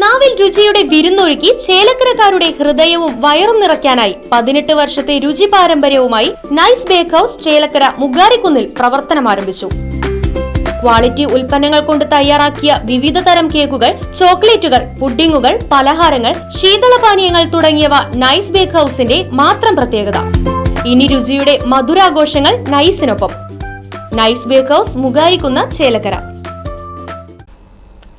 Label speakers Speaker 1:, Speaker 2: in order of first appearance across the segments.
Speaker 1: നാവിൽ രുചിയുടെ വിരുന്നൊഴുക്കി ചേലക്കരക്കാരുടെ ഹൃദയവും വയറും നിറയ്ക്കാനായി 18 വർഷത്തെ രുചി പാരമ്പര്യവുമായി നൈസ് ബേക്ക് ഹൌസ് ചേലക്കര മുഗാരിക്കുന്നിൽ പ്രവർത്തനം ആരംഭിച്ചു. ക്വാളിറ്റി ഉൽപ്പന്നങ്ങൾ കൊണ്ട് തയ്യാറാക്കിയ വിവിധ തരം കേക്കുകൾ, ചോക്ലേറ്റുകൾ, പുഡിങ്ങുകൾ, പലഹാരങ്ങൾ, ശീതളപാനീയങ്ങൾ തുടങ്ങിയവ നൈസ് ബേക്ക് ഹൌസിന്റെ മാത്രം പ്രത്യേകത. ഇനി രുചിയുടെ മധുരാഘോഷങ്ങൾ നൈസിനൊപ്പം. Nice Bake House Mugarikkunnu Chelakkara.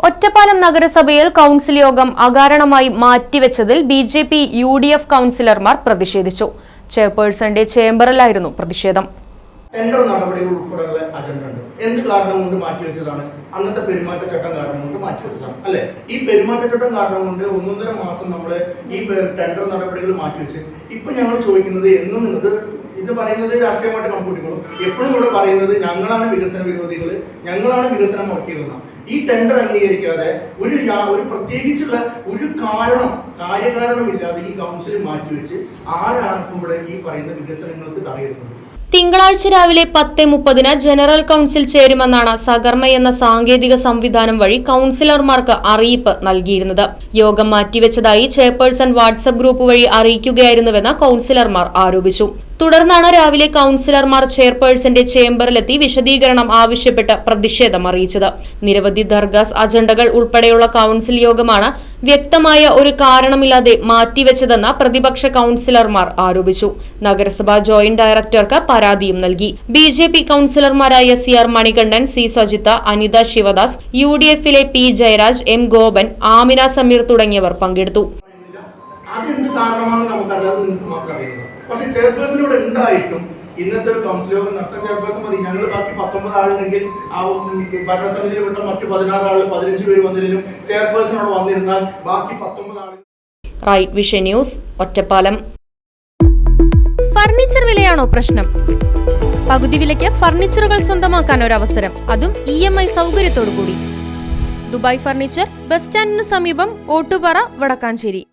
Speaker 1: Ottapalam നഗരസഭയിൽ കൌൺസിൽ യോഗം അകാരണമായി മാറ്റിവെച്ചതിൽ BJP UDF കൌൺസിലർമാർ പ്രതിഷേധിച്ചു. ചെയർപേഴ്സന്റെ ചേംബറിലായിരുന്നു പ്രതിഷേധം.
Speaker 2: ടെൻഡർ നടപടികൾ ഉൾപ്പെടെയുള്ള അജണ്ട ഉണ്ട്. എന്ത് കാരണം കൊണ്ട് മാറ്റിവെച്ചതാണ്? അന്നത്തെ പെരുമാറ്റച്ചട്ടം കാരണം കൊണ്ട് മാറ്റിവെച്ചതാണ് അല്ലെ? ഈ പെരുമാറ്റച്ചട്ടം കാരണം കൊണ്ട് 1.5 മാസം നമ്മൾ ഈ ടെൻഡർ നടപടികൾ മാറ്റിവെച്ച് ഇപ്പൊ ഞങ്ങൾ ചോദിക്കുന്നത് എന്നും ഇത് പറയുന്നത് രാഷ്ട്രീയമായിട്ട് കണക്കൂട്ടിക്കോളും. എപ്പോഴും ഇവിടെ പറയുന്നത് ഞങ്ങളാണ് വികസന വിരോധികൾ, ഞങ്ങളാണ് വികസനം മുടക്കിയിരുന്ന. ഈ ടെൻഡർ അംഗീകരിക്കാതെ ഒരു പ്രത്യേകിച്ചുള്ള ഒരു കാര്യകാരണമില്ലാതെ ഈ കൗൺസിൽ മാറ്റിവെച്ച് ആരാണ് ഇപ്പോൾ ഇവിടെ ഈ പറയുന്ന വികസനങ്ങൾക്ക് തടയിടുന്നത്?
Speaker 1: തിങ്കളാഴ്ച രാവിലെ 10:30 ജനറൽ കൌൺസിൽ ചേരുമെന്നാണ് സകർമ്മ എന്ന സാങ്കേതിക സംവിധാനം വഴി കൌൺസിലർമാർക്ക് അറിയിപ്പ് നൽകിയിരുന്നത്. യോഗം മാറ്റിവെച്ചതായി ചെയർപേഴ്സൺ വാട്സ്ആപ്പ് ഗ്രൂപ്പ് വഴി അറിയിക്കുകയായിരുന്നുവെന്ന് കൌൺസിലർമാർ ആരോപിച്ചു. തുടർന്നാണ് രാവിലെ കൌൺസിലർമാർ ചെയർപേഴ്സന്റെ ചേംബറിലെത്തി വിശദീകരണം ആവശ്യപ്പെട്ട് പ്രതിഷേധം അറിയിച്ചത്. നിരവധി ദർഗാസ് അജണ്ടകൾ ഉൾപ്പെടെയുള്ള കൌൺസിൽ യോഗമാണ് വ്യക്തമായ ഒരു കാരണമില്ലാതെ മാറ്റിവെച്ചതെന്ന് പ്രതിപക്ഷ കൌൺസിലർമാർ ആരോപിച്ചു. നഗരസഭാ ജോയിന്റ് ഡയറക്ടർക്ക് പരാതിയും നൽകി. BJP കൌൺസിലർമാരായ CR Manikandan, C Sajitha, Anitha Sivadas, UDFിലെ P Jayaraj, M Gopan, Amina Sameer തുടങ്ങിയവർ പങ്കെടുത്തു.
Speaker 2: പക്ഷെ ചെയർപേഴ്സൺ ഇവിടെ ഉണ്ടായിട്ടും ഇന്നത്തെ ഒരു കൗൺസിൽ യോഗം നടത്താൻ ചെയർപേഴ്സൺ മതി. ഞങ്ങൾ ബാക്കി 19 ആളുണ്ടെങ്കിൽ ആ ഭരണസമിതിയിൽ വിട്ട മറ്റ് 16 ആള് 15 പേര് വന്നിരുന്നു. ചെയർപേഴ്സണോട് വന്നിരുന്നാൽ ബാക്കി 19 ആളുകൾ.
Speaker 1: Right Vision News, Ottapalam. Furniture വിലയാണോ പ്രശ്നം? പകുതി വിലയ്ക്ക് ഫർണിച്ചറുകൾ സ്വന്തമാക്കാൻ ഒരു അവസരം, അതും EMI സൗകര്യത്തോടു കൂടി. ദുബായ് ഫർണിച്ചർ, ബസ് സ്റ്റാൻഡിന് സമീപം, ഓട്ടുപാറ, വടക്കാഞ്ചേരി.